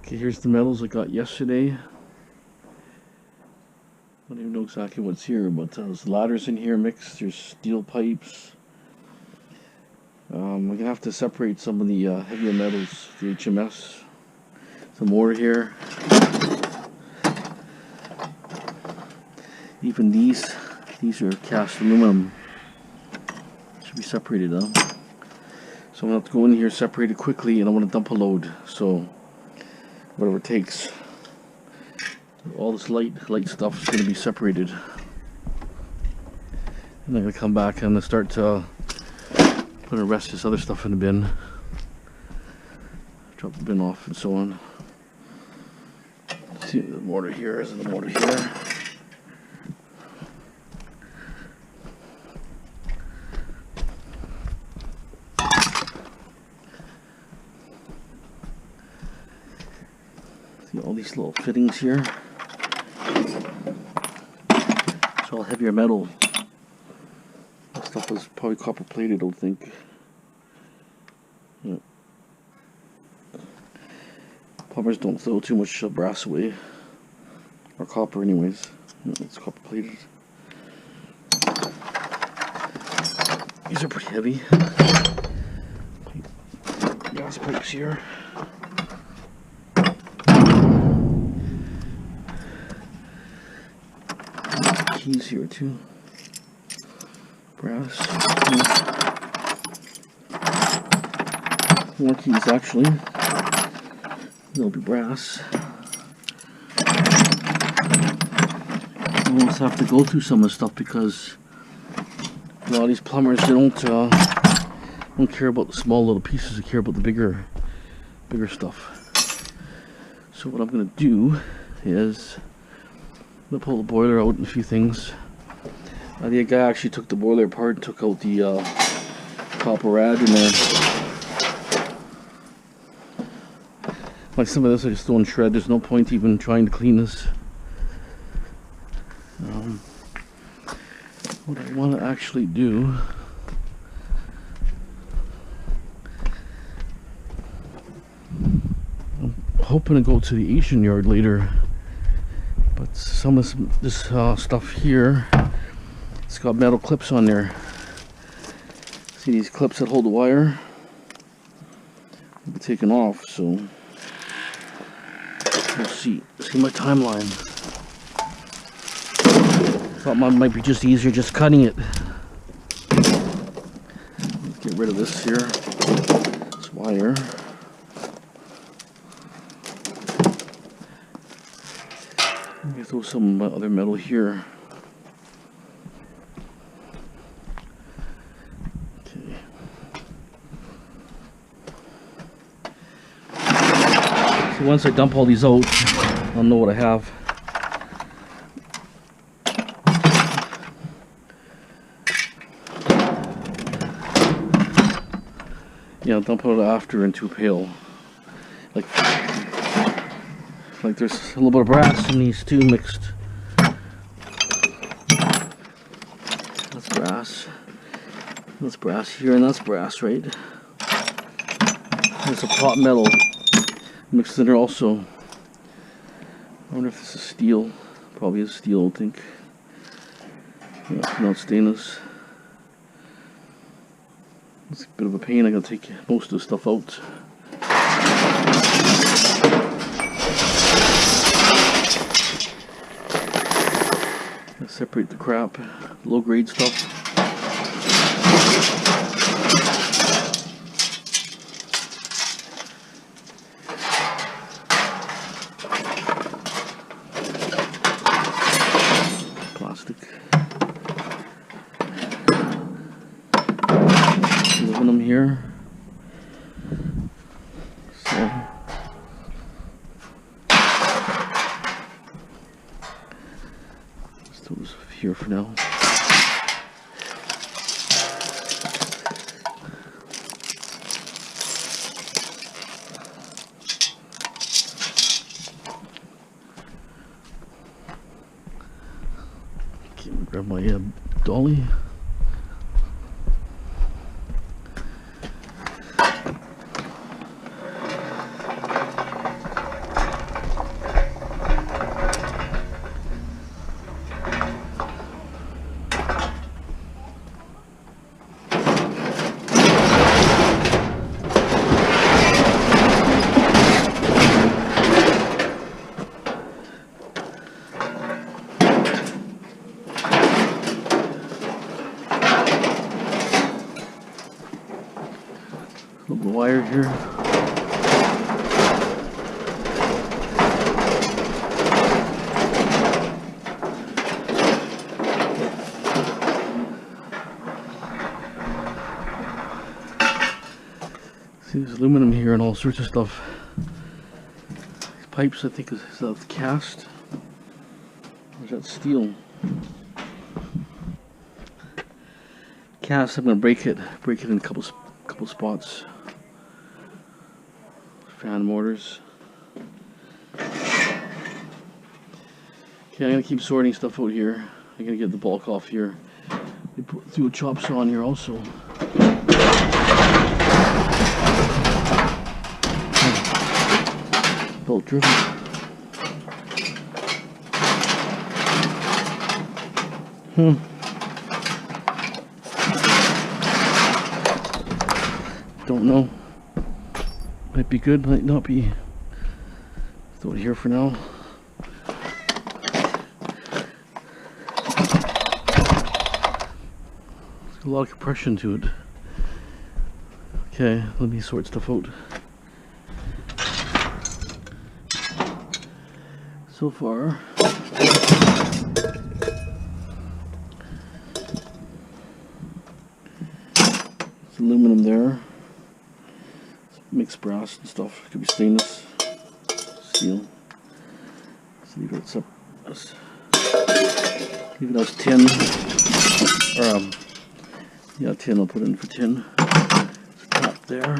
Okay, here's the metals I got yesterday. I don't even know exactly what's here, but there's ladders in here mixed. There's steel pipes. I'm gonna have to separate some of the heavier metals, the HMS. Some more here. Even these are cast aluminum. Should be separated though. So I'm gonna have to go in here, separate it quickly, and I want to dump a load. So whatever it takes. All this light stuff is going to be separated. And I'm going to come back and start to put the rest of this other stuff in the bin. Drop the bin off and so on. See the mortar here, is the mortar here. See all these little fittings here. It's all heavier metal. That stuff is probably copper plated, I don't think. Yeah. Plumbers don't throw too much brass away. Or copper anyways. Yeah, it's copper plated. These are pretty heavy. Gas pipes here. Keys here too. Brass. More keys actually. They'll be brass. I almost have to go through some of the stuff because a lot of these plumbers, they don't care about the small little pieces. They care about the bigger stuff. So what I'm gonna do is I'm gonna pull the boiler out and a few things. The guy actually took the boiler apart and took out the copper rad in there. Like some of this I just throw in shred. There's no point even trying to clean this. What I want to actually do, I'm hoping to go to the Asian yard later. But some of this stuff here, it's got metal clips on there. See these clips that hold the wire? They'll be taken off, so we'll see. See my timeline. Thought mine might be just easier just cutting it. Let's get rid of this here. This wire. Let me throw some other metal here. Okay. So once I dump all these out, I'll know what I have. Yeah, I'll dump it out after into a pail. Like there's a little bit of brass in these two mixed. That's brass. That's brass here, and that's brass, right? There's a pot metal mixed in there also. I wonder if this is steel. Probably is steel, I think. Yeah, not stainless. It's a bit of a pain. I gotta take most of the stuff out. Gotta separate the crap, low grade stuff. Plastic. Aluminum here. So let's throw this here for now. Okay, grab my dolly. little wire here. See, there's aluminum here and all sorts of stuff. These pipes, I think, is that cast? Or is that steel? Cast. I'm gonna break it in a couple spots. Fan motors. Okay, I'm gonna keep sorting stuff out here. I'm gonna get the bulk off here. They threw a chop saw in here also. Belt driven. Don't know. Might be good, might not be. Throw it here for now. There's a lot of compression to it. Okay, let me sort stuff out. So far, it's aluminum there. Mixed brass and stuff. Could be stainless steel. Let's leave it up. Leave it as tin. Or yeah, tin. I'll put it in for tin. There's a tap there.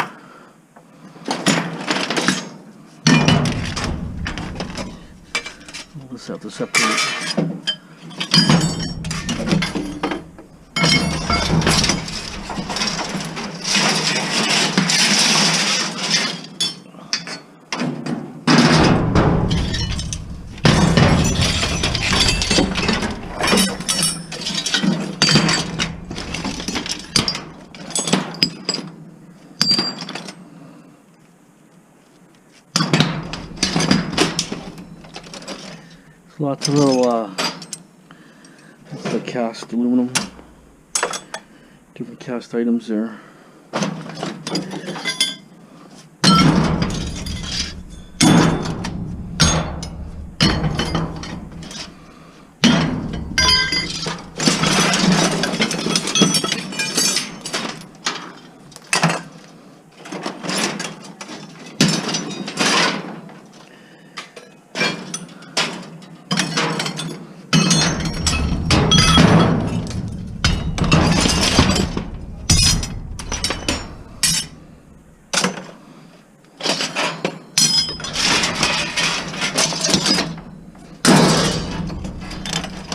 We'll just have to separate. Lots of little, that's the cast aluminum, different cast items there.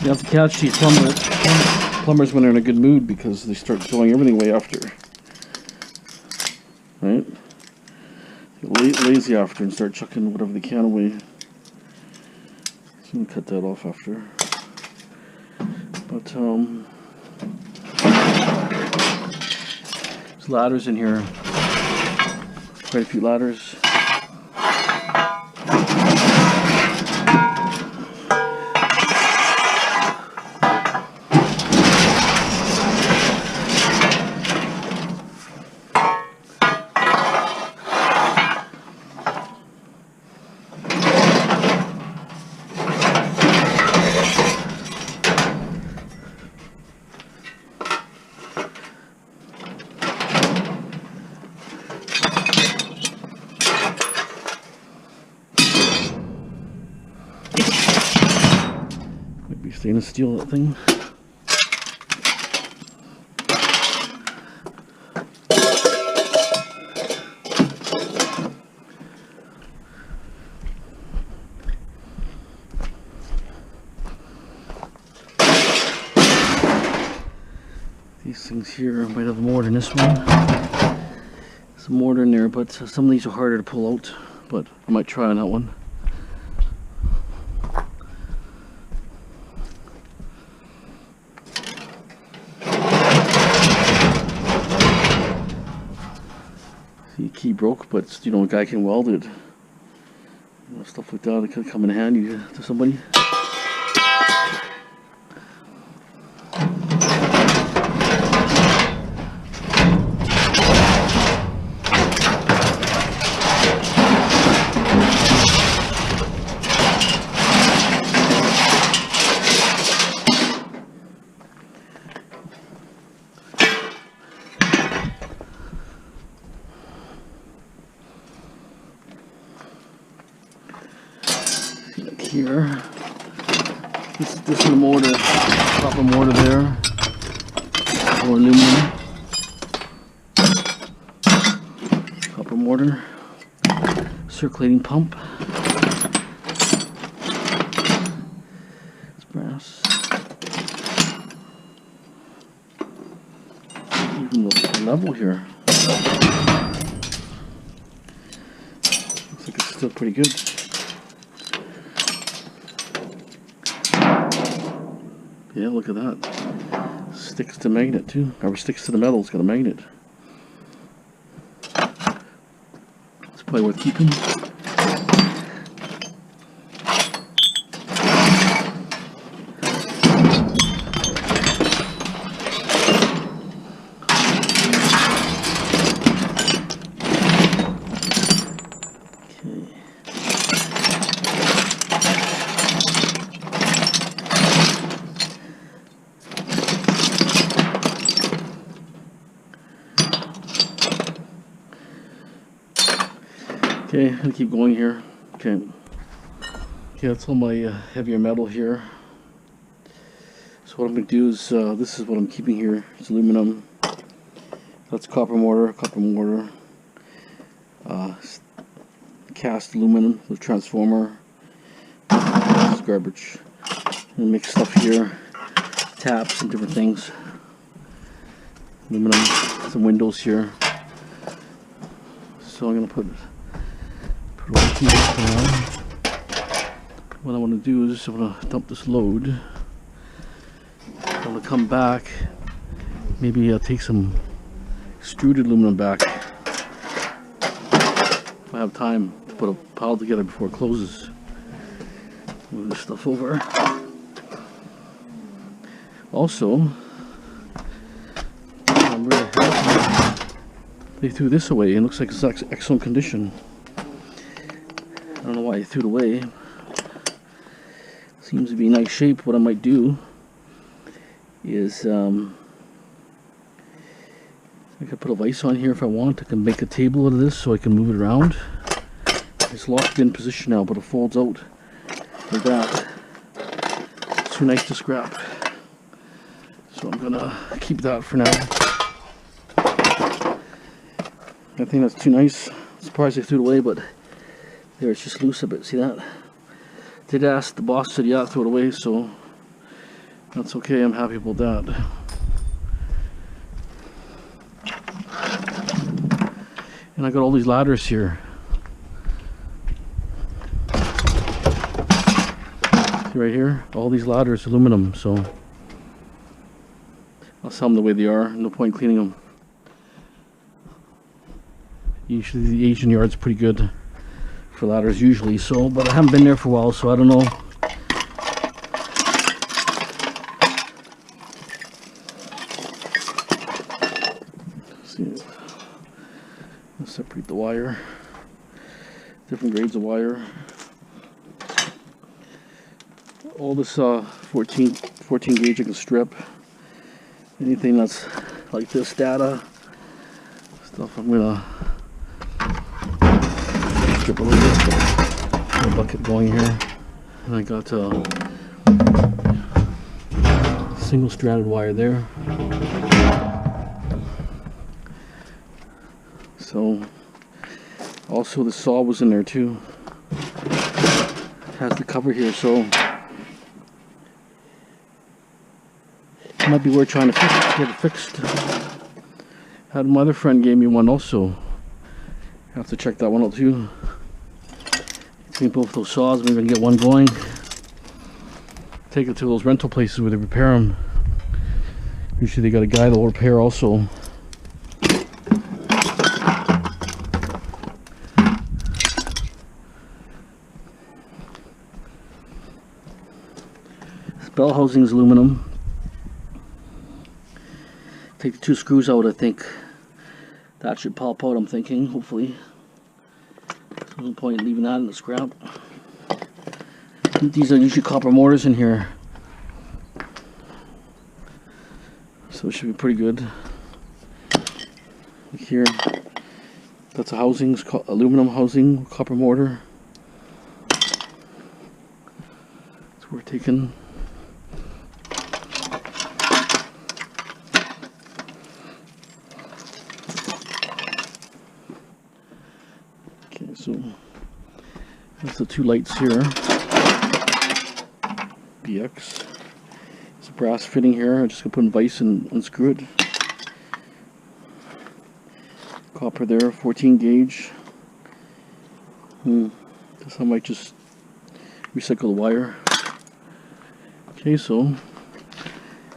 You have to catch these plumbers when they're in a good mood because they start throwing everything away after. Right? Get lazy after and start chucking whatever they can away. So I'm gonna cut that off after. But there's ladders in here. Quite a few ladders. Stainless steel, that thing. These things here might have more than this one. Some mortar in there, but some of these are harder to pull out, but I might try on that one. Key broke, but you know, a guy can weld it. You know, stuff like that, it could come in handy to somebody. here. This is the mortar, copper mortar there, or aluminum. Copper mortar, circulating pump. It's brass. Even the level here. Looks like it's still pretty good. Yeah, look at that. Sticks to magnet too, or sticks to the metal. It's got a magnet. It's probably worth keeping. Okay, I'm gonna keep going here. Okay, that's all my heavier metal here. So what I'm gonna do is, this is what I'm keeping here. It's aluminum. That's copper mortar, cast aluminum with transformer. This is garbage. And mix stuff here, taps and different things. Aluminum, some windows here. So I'm gonna put what I want to do is I want to dump this load. I want to come back, maybe take some extruded aluminum back if I have time to put a pile together before it closes. Move this stuff over. Also, I'm really happy they threw this away and it looks like it's excellent condition. I don't know why I threw it away. Seems to be in nice shape. What I might do is I could put a vise on here if I want. I can make a table out of this so I can move it around. It's locked in position now, but it folds out like that. It's too nice to scrap. So I'm gonna keep that for now. I think that's too nice. I'm surprised I threw it away, but there, it's just loose a bit. See that? Did ask, the boss said yeah, throw it away, so that's okay. I'm happy about that. And I got all these ladders here. See right here? All these ladders, aluminum, so I'll sell them the way they are. No point cleaning them. Usually the Asian yard's pretty good for ladders usually, so, but I haven't been there for a while, so I don't know. See, let's separate the wire. Different grades of wire. All this 14 gauge I can strip. Anything that's like this data stuff I'm gonna strip a little bit. Got a bucket going here, and I got single stranded wire there. So also the saw was in there too. It has the cover here, so it might be worth trying to get it fixed. Had my other friend gave me one also. Have to check that one out too. Between both those saws, maybe I can get one going. Take it to those rental places where they repair them. Usually they got a guy that will repair also. This bell housing is aluminum. Take the two screws out, I think. That should pop out, I'm thinking, hopefully. There's no point in leaving that in the scrap. These are usually copper mortars in here. So it should be pretty good. Look here. That's a housing, aluminum housing, copper mortar. taken. Okay, so that's the two lights here. BX. It's a brass fitting here. I'm just gonna put in vise and unscrew it. Copper there, 14 gauge. Guess I might just recycle the wire. Okay, so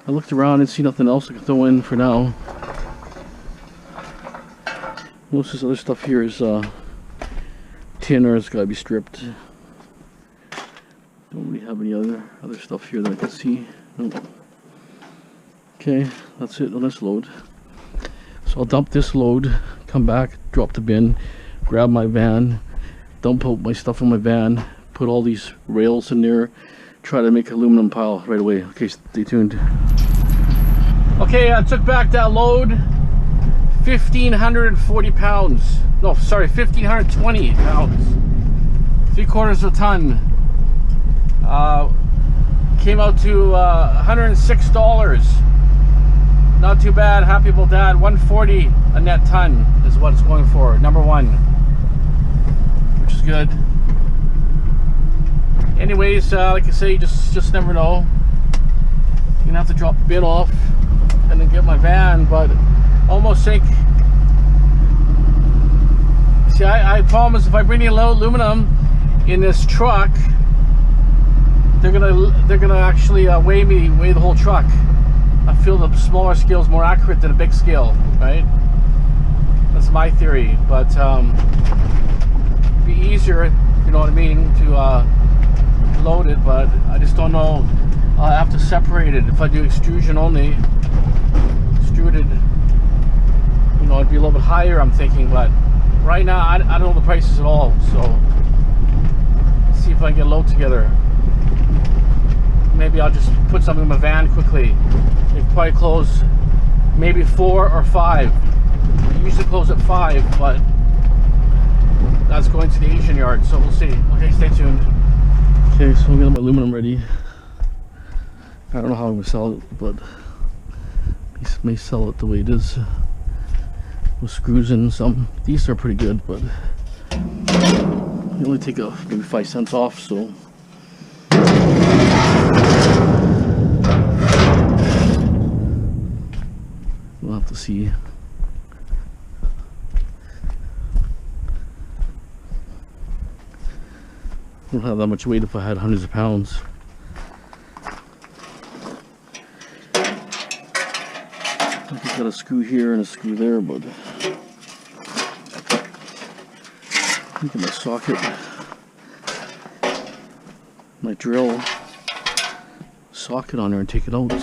I looked around and see nothing else I can throw in for now. Most of this other stuff here is tin, or it's got to be stripped. Don't really have any other stuff here that I can see. Nope. Okay, that's it on this load. So I'll dump this load, come back, drop the bin, grab my van, dump out my stuff in my van, put all these rails in there, try to make an aluminum pile right away. Okay, stay tuned. Okay, I took back that load, 1,540 pounds. No, sorry, 1,520 pounds. 3/4 of a ton. Came out to $106. Not too bad, happy about that. 140 a net ton is what it's going for, number one, which is good. Anyways, like I say, you just never know. You're gonna have to drop the bin off and then get my van, but almost think. See, I promise if I bring the aluminum in this truck, they're gonna actually weigh the whole truck. I feel the smaller scale is more accurate than a big scale, right? That's my theory, but it'd be easier, you know what I mean, to load it, but I just don't know. I'll have to separate it. If I do extrusion only, extruded, you know, it'd be a little bit higher, I'm thinking, but right now I don't know the prices at all, so let's see if I can get a load together. Maybe I'll just put something in my van quickly. They probably close maybe 4 or 5. They usually close at 5, but that's going to the Asian yard, so we'll see. Okay, stay tuned. Okay, so I'm getting my aluminum ready. I don't know how I'm gonna sell it, but I may sell it the way it is, with screws in some. These are pretty good, but you only take maybe 5 cents off, so. We'll have to see. I don't have that much weight if I had hundreds of pounds. I just got a screw here and a screw there, but look at my socket, my drill socket on there and take it out,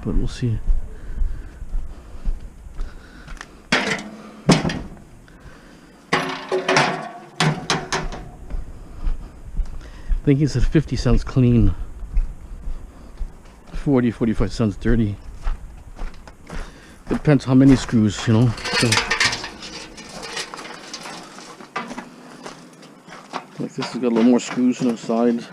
but we'll see. I think he said 50 cents clean, 40-45 cents dirty. It depends how many screws, you know. So, like this has got a little more screws on the side.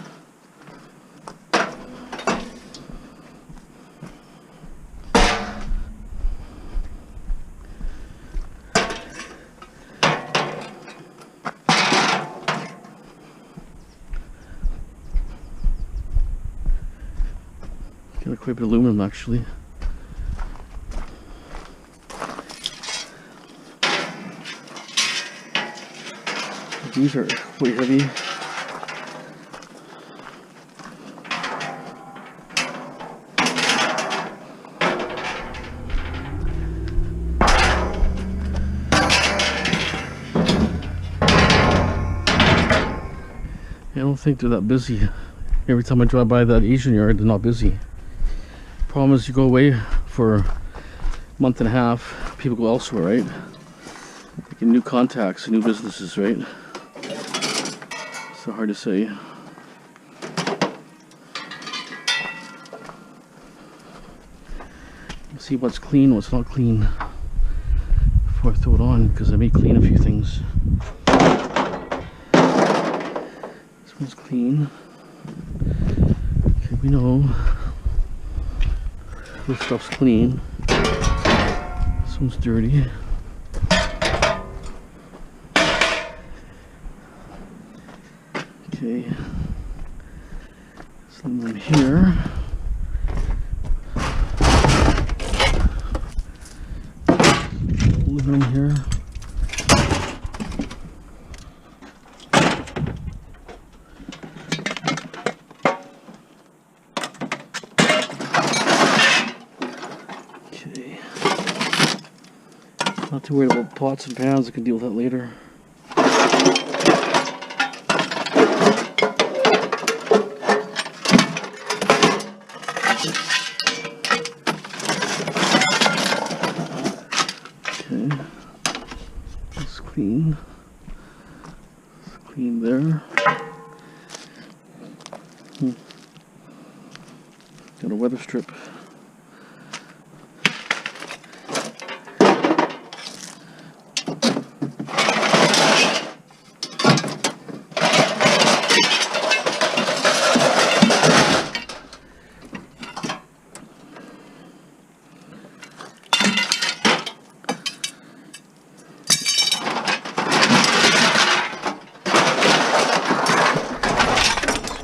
Got quite a bit of aluminum actually. These are quite heavy. I don't think they're that busy. Every time I drive by that Asian yard, they're not busy. Problem is, you go away for a month and a half, people go elsewhere, right? Making new contacts, new businesses, right? So hard to say. Let's see what's clean, what's not clean before I throw it on, because I may clean a few things. This one's clean. Okay, we know this stuff's clean. This one's dirty. Okay, some of them here. Aluminum here. Okay, not too worried about pots and pans. I can deal with that later. Clean. It's clean there. Got a weather strip.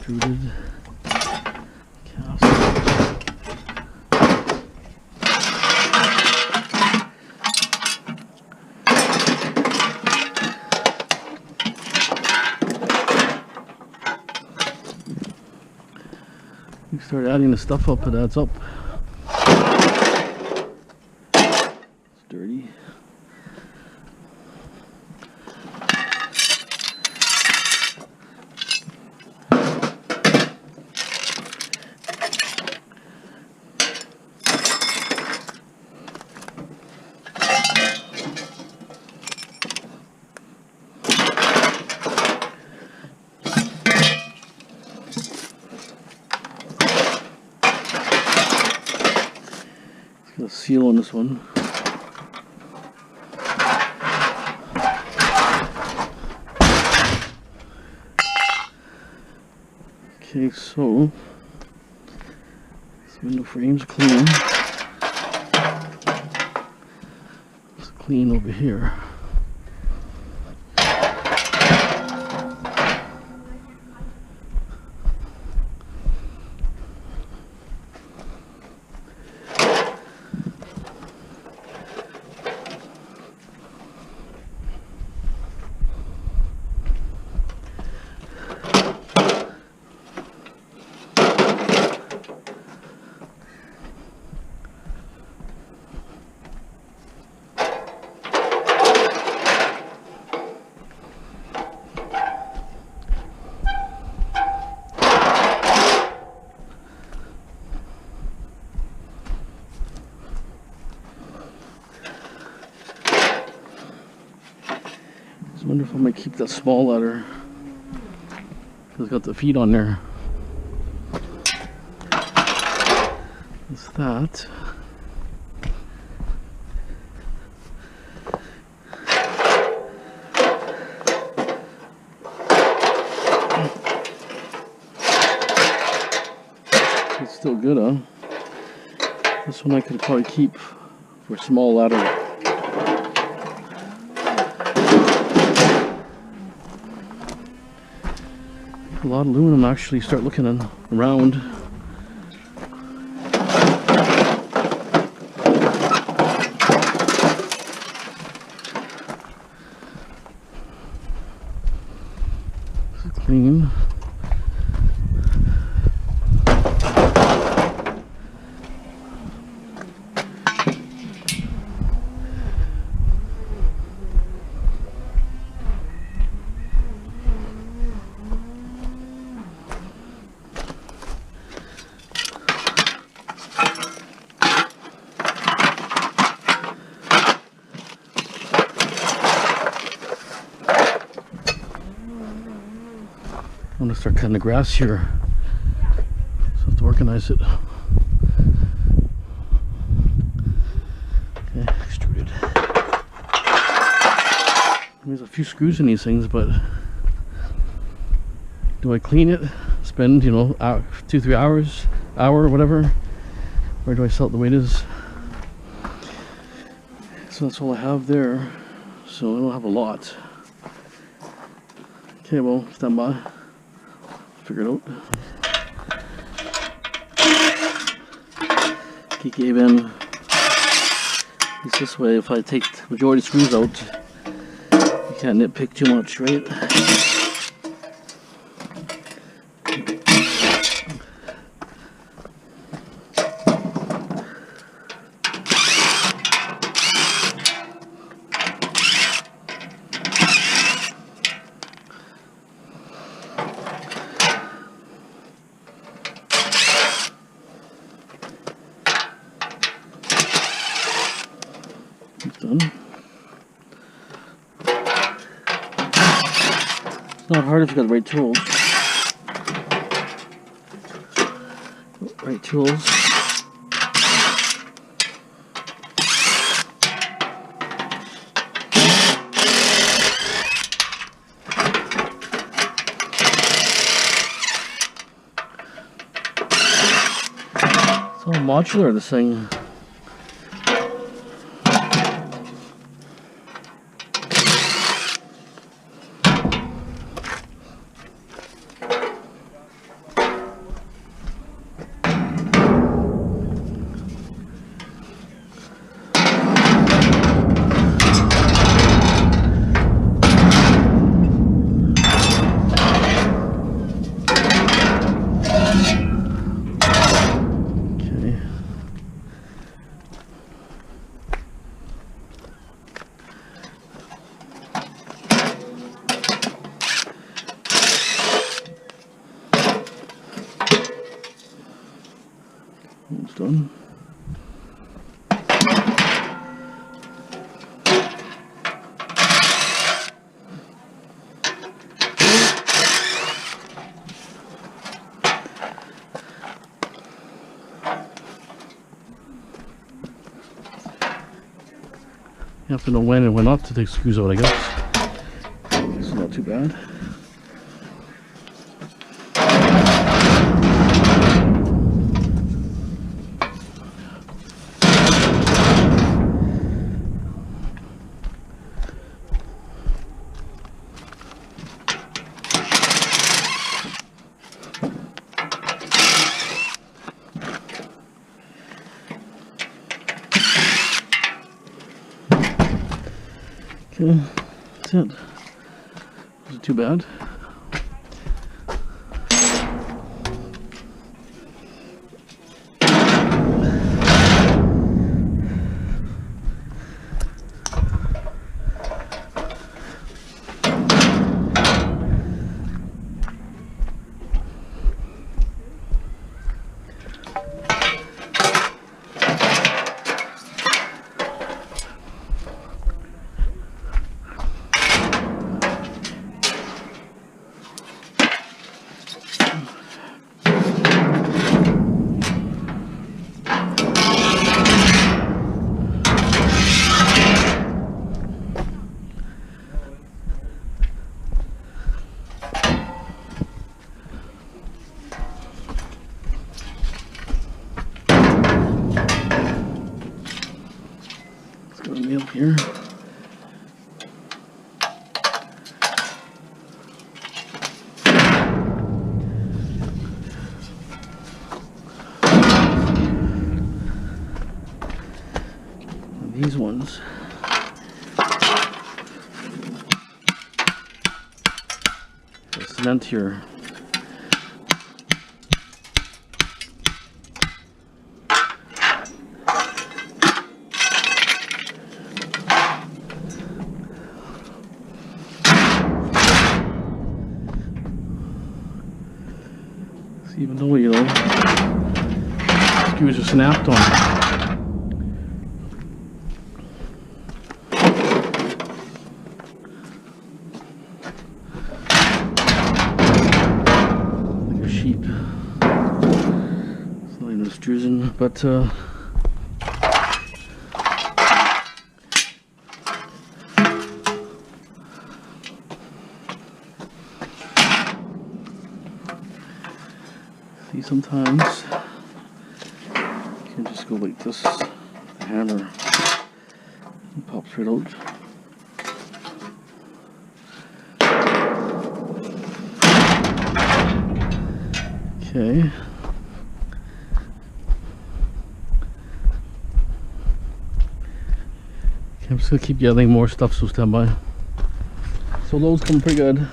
Extruded cast. You start adding the stuff up, it adds up. It's dirty. Got a seal on this one. Okay, so this window frame's clean. It's clean over here. I wonder if I might keep that small ladder. It's got the feet on there. That's that. It's still good, huh? This one I could probably keep for a small ladder. A lot of aluminum actually. Start looking around. This is clean. I'm gonna start cutting the grass here, so I have to organize it. Okay, extruded. There's a few screws in these things, but do I clean it? spend, you know, 2-3 hours, hour, whatever. Where do I sell it the way it is? So that's all I have there. So I don't have a lot. Okay, well, stand by. Figure it out. Key cave in. It's this way. If I take the majority of screws out, you can't nitpick too much, right? It's done. It's not hard if you got the right tools. Right tools. It's all modular, this thing. It's done. You have to know when and when not to take screws out, I guess. It's not too bad. Okay, that's it. Wasn't too bad. Got a nail here. And these ones. Cement here. Even though, you know, screws are snapped on. Like a sheet. It's not even extrusion, but sometimes you can just go like this, the hammer, and pops right out. Okay. I'm just gonna keep getting more stuff, so stand by. So those come pretty good.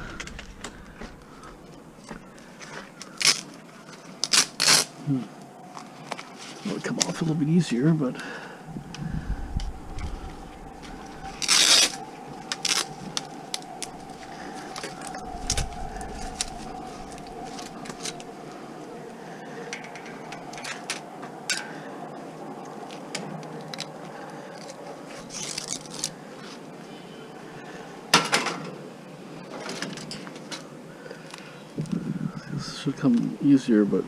It'll come off a little bit easier, but this should come easier, but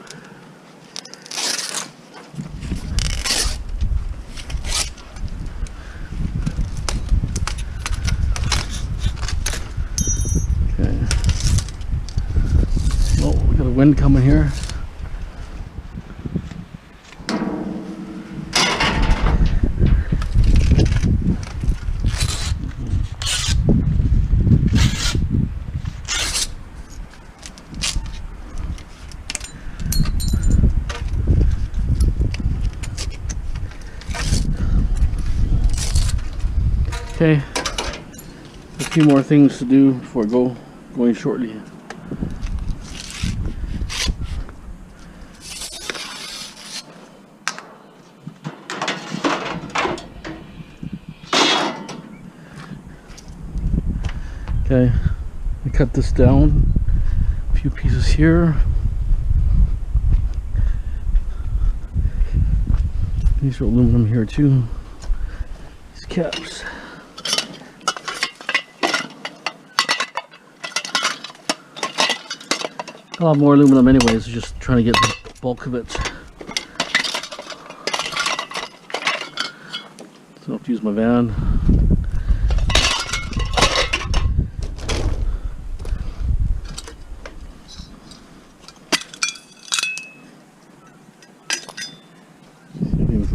wind coming here. Okay, a few more things to do before going shortly. Okay, I cut this down, a few pieces here. These are aluminum here too. These caps. A lot more aluminum anyways, just trying to get the bulk of it. So I have to use my van.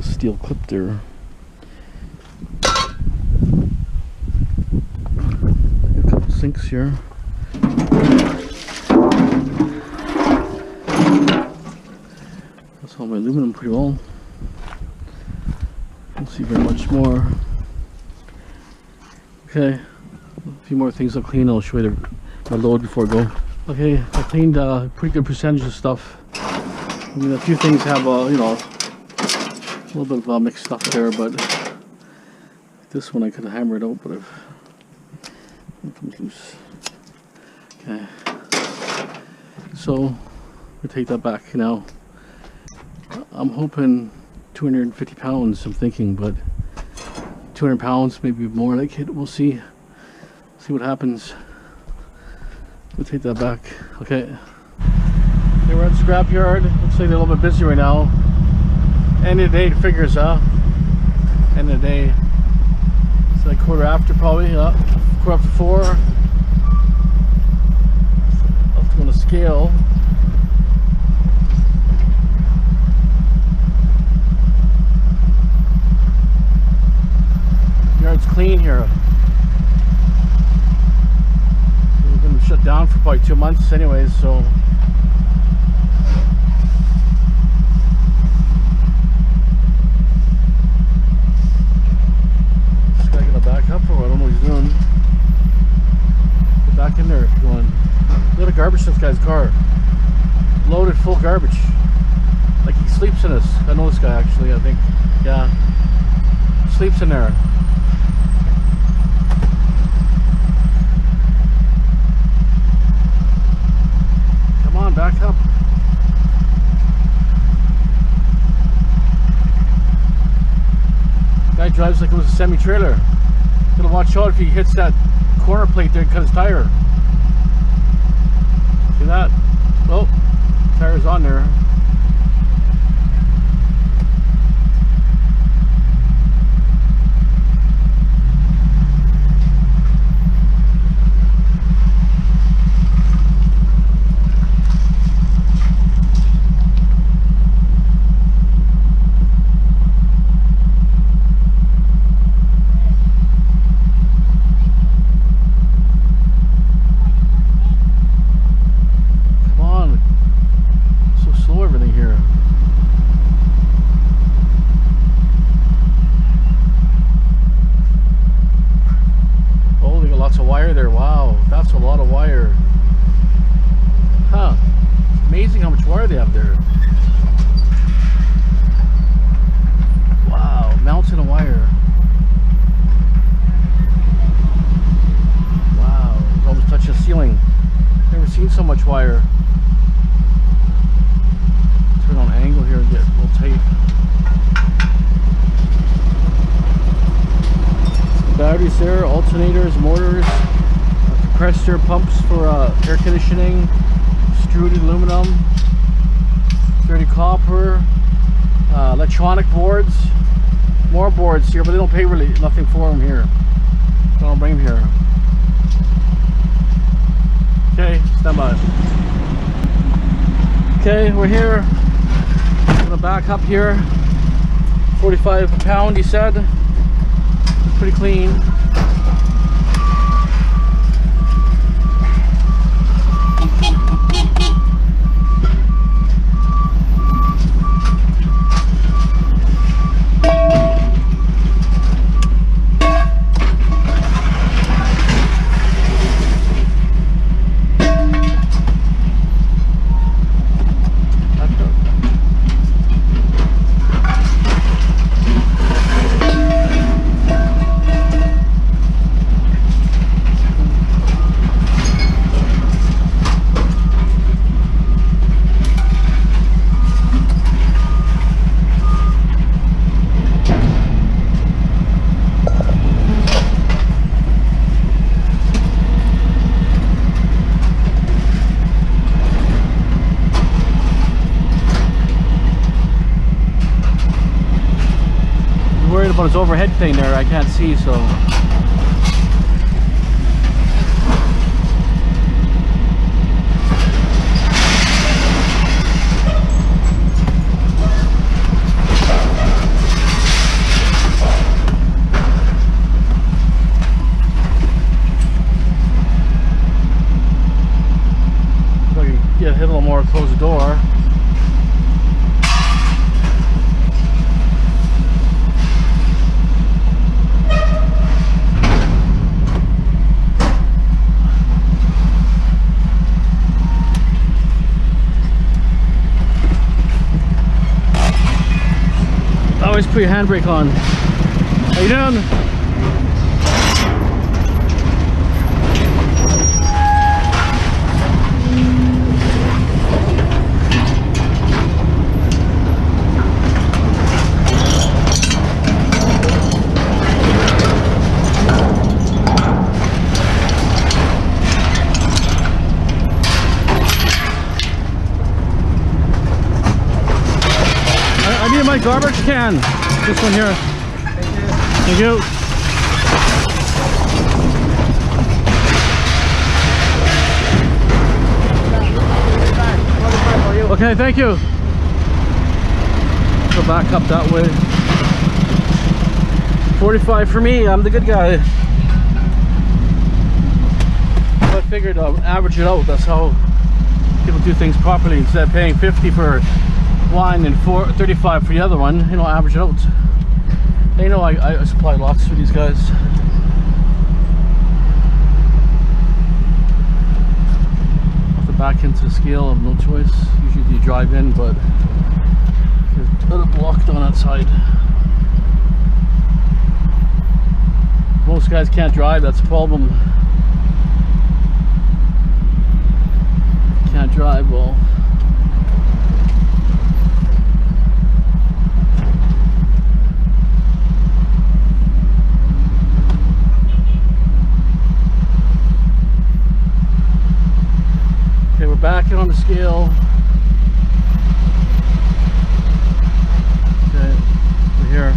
Steel clip there. A couple sinks here. That's all my aluminum pretty well. Don't see very much more. Okay, a few more things I'll clean. I'll show you my load before I go. Okay, I cleaned a pretty good percentage of stuff. I mean, a few things have you know, a little bit of mixed stuff there, but this one I could have hammered out, but it comes loose. Okay, so we'll take that back now. I'm hoping 250 pounds, I'm thinking, but 200 pounds, maybe more like it. We'll see what happens. We'll take that back. Okay, okay, we're at the scrapyard. Looks like they're a little bit busy right now. End of the day figures, huh? End of the day. It's like quarter after probably, quarter after 4. I'll have to go on a scale. The yard's clean here. We've been shut down for probably 2 months anyways, so back up, or I don't know what he's doing. Get back in there if you're going. Look at the garbage in this guy's car. Loaded full garbage. Like he sleeps in this. I know this guy actually, I think. Yeah. Sleeps in there. Come on, back up. Guy drives like it was a semi-trailer. Gotta watch out if he hits that corner plate there and cut his tire. See that? Oh, tire's on there. a lot of wire. Huh. Amazing how much wire they have there. Wow, mountain of wire. Wow, it's almost touching the ceiling. Never seen so much wire. Turn on angle here and get a little tight. Batteries there, alternators, motors, compressor pumps for air conditioning, extruded aluminum, dirty copper, electronic boards, more boards here, but they don't pay really nothing for them here. So I'll bring them here. Okay, stand by. Okay, we're here. I'm gonna back up here. 45 a pound, he said. Pretty clean. About his overhead thing there, I can't see, so if I can get hit a little more, close the door. Always put your handbrake on. How you doing? I need my garbage can. This one here. Thank you. Okay, thank you. Go back up that way. 45 for me, I'm the good guy. I figured I'll average it out. That's how people do things properly. Instead of paying 50 for one and 35 for the other one, you know, average it out. They know I supply lots for these guys. Have to back into the scale, I have no choice. Usually you drive in, but there's a little blocked on that side. Most guys can't drive, that's a problem. Can't drive well. Okay, we're back on the scale. Okay, we're here.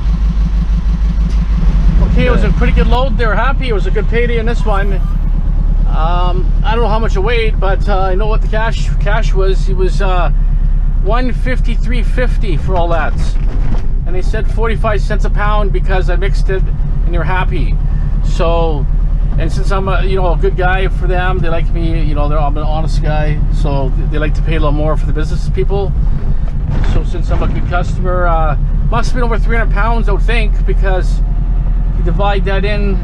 Okay, it was a pretty good load. They were happy. It was a good payday in this one. I don't know how much it weighed, but I know what the cash was. It was $153.50 for all that, and they said 45 cents a pound because I mixed it, and they were happy. So, and since I'm a good guy for them, they like me. I'm an honest guy, so they like to pay a little more for the business people. So since I'm a good customer, must have been over 300 pounds, I would think, because you divide that in,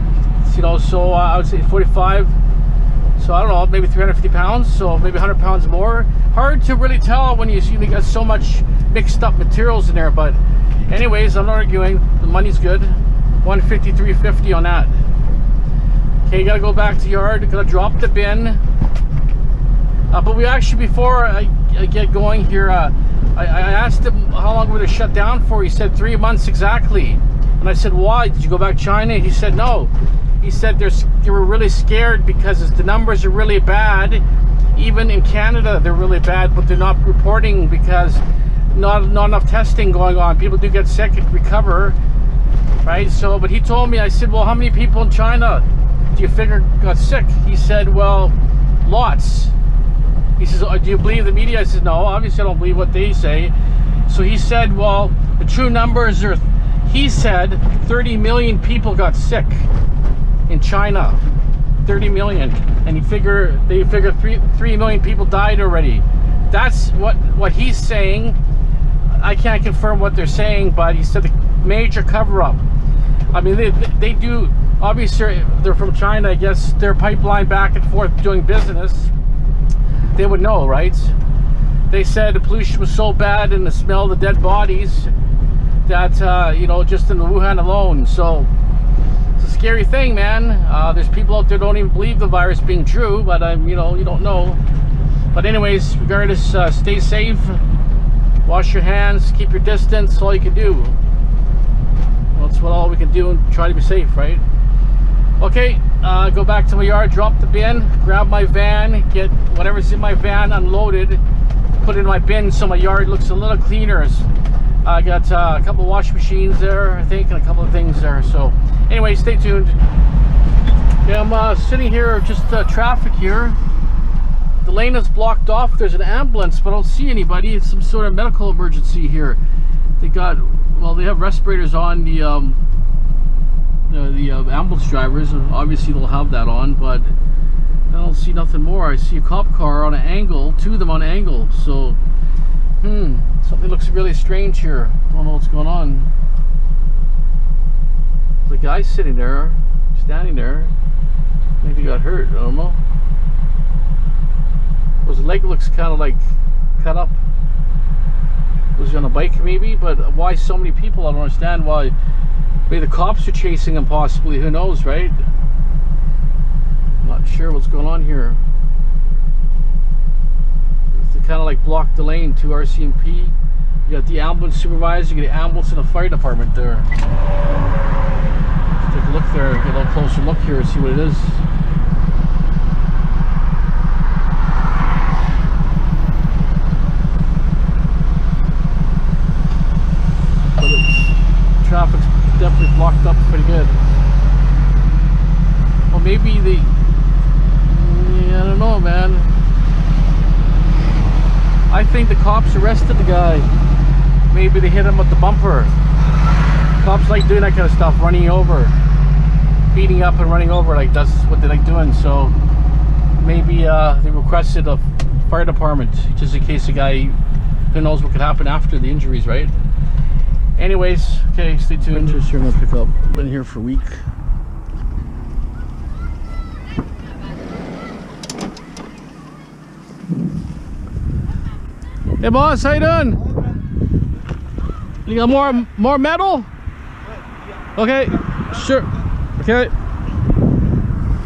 so I would say 45 So I don't know, maybe 350 pounds, so maybe 100 pounds more. Hard to really tell when you got so much mixed up materials in there, but anyways, I'm not arguing. The money's good. 153.50 on that. Okay, gotta go back to yard, gotta drop the bin. But we actually, before I get going here, I asked him how long would it shut down for. He said 3 months exactly. And I said, why? Did you go back to China? He said no. He said they were really scared because the numbers are really bad. Even in Canada, they're really bad, but they're not reporting because not enough testing going on. People do get sick and recover, right? So, but he told me, I said, well, how many people in China do you figure got sick? He said, well, lots. He says, oh, do you believe the media? I said, no, obviously I don't believe what they say. So he said, well, the true numbers are, he said 30 million people got sick in China. 30 million. And they figure 3 million people died already. That's what he's saying. I can't confirm what they're saying, but he said the major cover-up. I mean, they do, obviously they're from China, I guess their pipeline back and forth doing business. They would know, right? They said the pollution was so bad and the smell of the dead bodies that, you know, just in the Wuhan alone. So it's a scary thing, man. There's people out there who don't even believe the virus being true, but you know, you don't know. But anyways, regardless, stay safe, wash your hands, keep your distance, all you can do. Well, that's all we can do, and try to be safe, right? Okay, go back to my yard, drop the bin, grab my van, get whatever's in my van unloaded, put it in my bin so my yard looks a little cleaner. I got a couple of wash machines there, I think, and a couple of things there. So anyway, stay tuned. Yeah, I'm sitting here, just traffic here. The lane is blocked off. There's an ambulance, but I don't see anybody. It's some sort of medical emergency here. They got, well, they have respirators on the ambulance drivers, and obviously they'll have that on, but I don't see nothing more. I see a cop car on an angle, two of them on an angle, so something looks really strange here. I don't know what's going on. The guy sitting there, standing there, maybe got hurt, I don't know. His leg looks kind of like cut up. Was he on a bike maybe? But why so many people? I don't understand why. Maybe the cops are chasing him possibly, who knows, right? Not sure what's going on here. They kind of like blocked the lane to RCMP. You got the ambulance supervisor, you got the ambulance and the fire department there. Let's take a look there, get a little closer look here and see what it is. Traffic's definitely blocked up pretty good. Well, maybe I don't know, man. I think the cops arrested the guy. Maybe they hit him with the bumper. Cops like doing that kind of stuff, running over, beating up and running over, like that's what they like doing. So maybe they requested a fire department just in case the guy, who knows what could happen after the injuries, right? Anyways, okay, stay tuned. Just here, I'm gonna pick up. Been here for a week. Hey boss, how you doing? You got more metal? Okay, sure. Okay.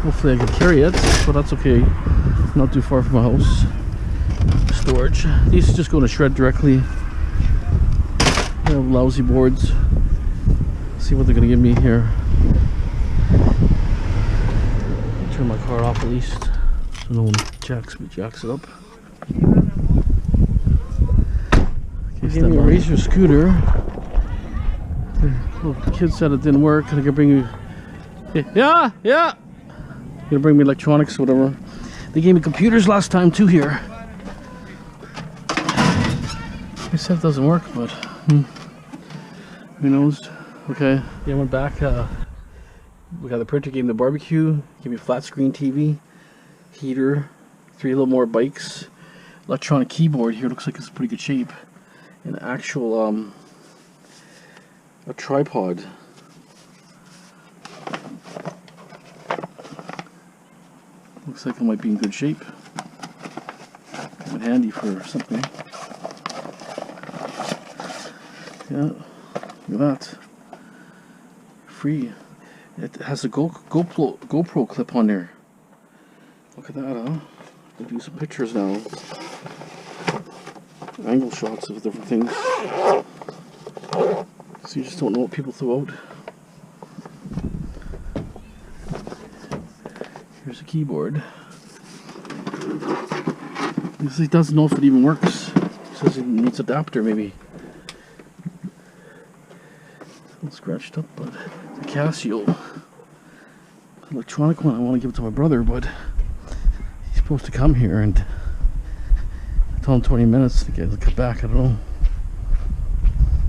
Hopefully I can carry it, but that's okay. Not too far from my house. Storage. These just go to shred directly. They have lousy boards. See what they're gonna give me here. Turn my car off at least, so no one jacks it up. Okay, they gave me a Razor scooter. The kid said it didn't work. They could bring me. Yeah. Gonna bring me electronics, or whatever. They gave me computers last time too here. They said it doesn't work, but. Who knows? Okay. Yeah, I went back. We got the printer, gave me the barbecue, gave me a flat screen TV, heater, 3 little more bikes, electronic keyboard here. Looks like it's in pretty good shape. An actual a tripod. Looks like it might be in good shape. Come in handy for something. Yeah, look at that. Free. It has a GoPro clip on there. Look at that, huh? I'll do some pictures now. Angle shots of different things. So you just don't know what people throw out. Here's a keyboard. He doesn't know if it even works. He says it needs an adapter maybe. It's all scratched up, but it's a Casio. Electronic one. I want to give it to my brother, but he's supposed to come here and I told him 20 minutes to get back. I don't know.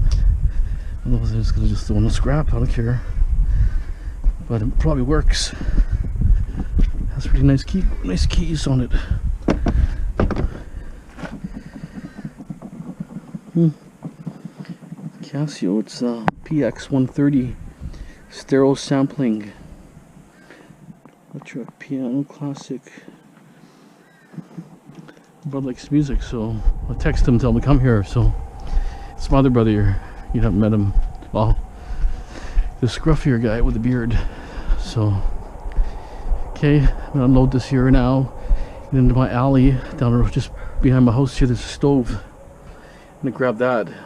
I don't know if they're just gonna just throw in a scrap. I don't care. But it probably works. It has pretty nice keys on it. Casio. It's PX130 stereo sampling. Electric piano classic. Brother likes music, so I'll text him, tell him to come here. So it's my other brother. You haven't met him. Well, the scruffier guy with the beard. So okay, I'm gonna unload this here now. And into my alley down the road, just behind my house here. There's a stove. I'm gonna grab that, and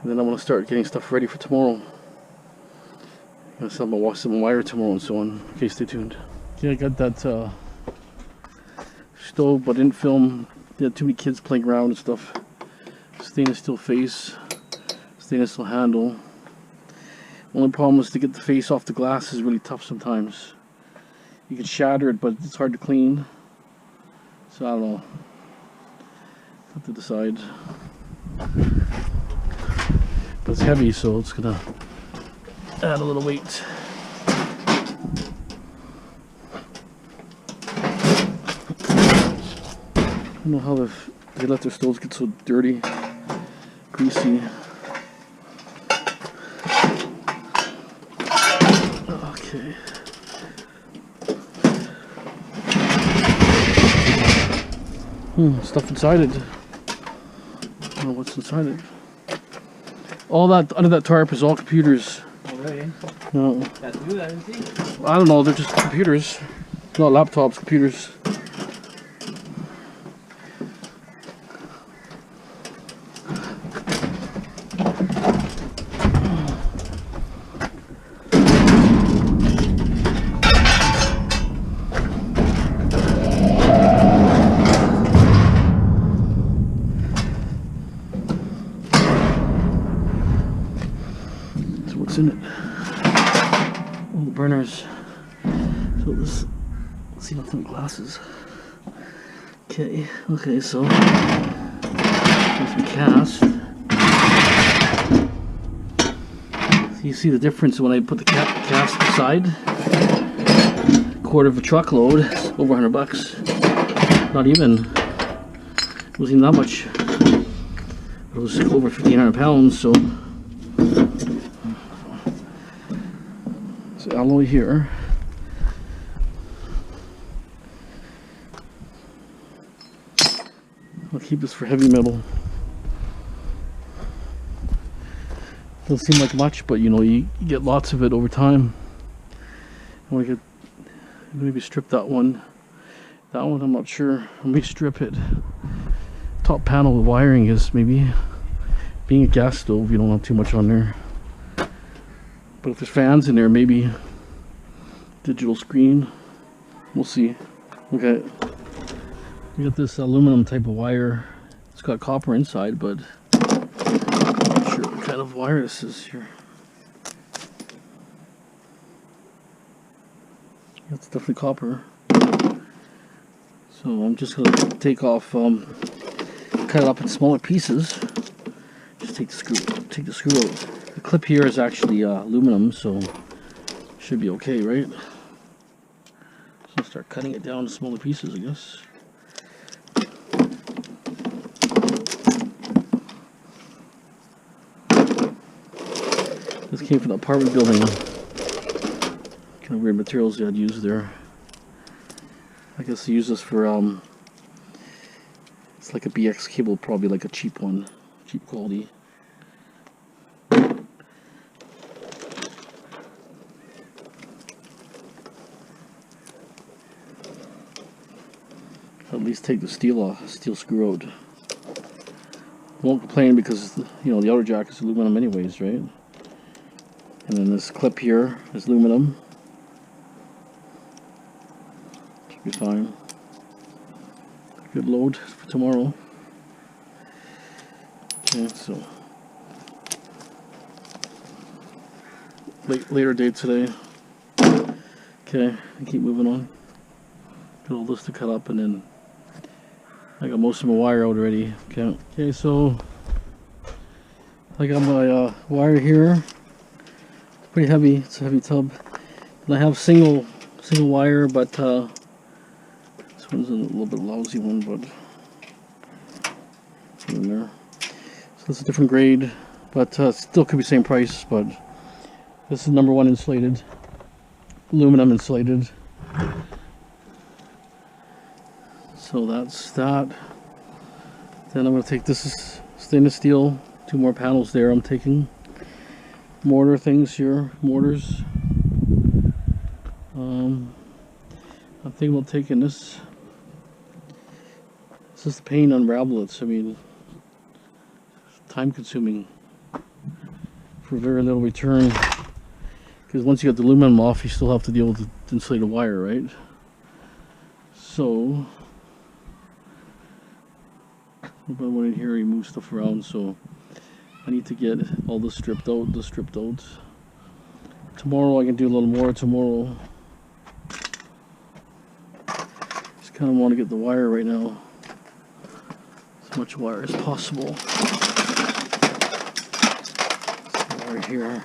then I'm gonna start getting stuff ready for tomorrow. I'm gonna sell my some wire tomorrow and so on. Okay, stay tuned. Okay, I got that stove, but didn't film. They had too many kids playing around and stuff. Stainless steel face, stainless steel handle. Only problem is to get the face off the glass is really tough sometimes. You can shatter it, but it's hard to clean. So I don't know. Have to decide. But it's heavy, so it's gonna add a little weight. I don't know how they let their stoves get so dirty, greasy. Okay. Stuff inside it. I don't know what's inside it. All that under that tarp is all computers. Oh, really? No. That's new, I didn't see. I don't know, they're just computers. Not laptops, computers. What's in it? All the burners. So let's see what's in the glasses. Okay, so there's some cast. So you see the difference when I put the cast aside. Quarter of a truckload, over 100 bucks. Not even. It wasn't even that much. It was over 1,500 pounds, so. Alloy here. I'll keep this for heavy metal. Doesn't seem like much, but you know, you get lots of it over time. I want to maybe strip that one. That one I'm not sure. Let me strip it. Top panel with wiring is maybe, being a gas stove, you don't have too much on there. But if there's fans in there, maybe digital screen. We'll see. Okay. We got this aluminum type of wire. It's got copper inside, but I'm not sure what kind of wire this is here. That's definitely copper. So I'm just gonna take off, cut it up in smaller pieces. Just take the screw out. The clip here is actually aluminum, so should be okay, right? So I'll start cutting it down to smaller pieces, I guess. This came from the apartment building. Kind of weird materials they had used there. I guess I use this for it's like a BX cable, probably like a cheap one, cheap quality. At least take the steel screw out. Won't complain because you know the outer jack is aluminum anyways, right? And then this clip here is aluminum. Should be fine. Good load for tomorrow. Okay, so later date today. Okay, I keep moving on. Got all this to cut up, and then I got most of my wire out already. Okay, so I got my wire here. It's pretty heavy. It's a heavy tub. And I have single wire, but this one's a little bit lousy one, but it's in there. So it's a different grade, but still could be same price. But this is #1 insulated, aluminum insulated. So that's that. Then I'm going to take this stainless steel, 2 more panels there. I'm taking mortar things here, mortars. I'm thinking about taking this. It's just a pain to unravel it. I mean, time consuming for very little return. Because once you get the aluminum off, you still have to deal with the insulated wire, right? So I went in here, remove stuff around, so I need to get all this stripped out, Tomorrow I can do a little more tomorrow. Just kind of want to get the wire right now. As much wire as possible. Wire here.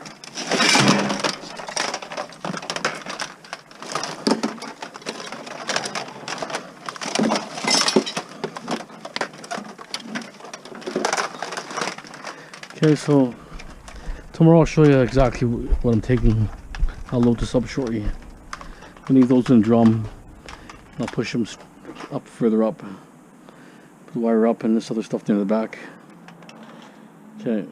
Okay, so tomorrow I'll show you exactly what I'm taking. I'll load this up shortly. I'll leave those in a drum. I'll push them up further up. Put the wire up and this other stuff down in the back. Okay.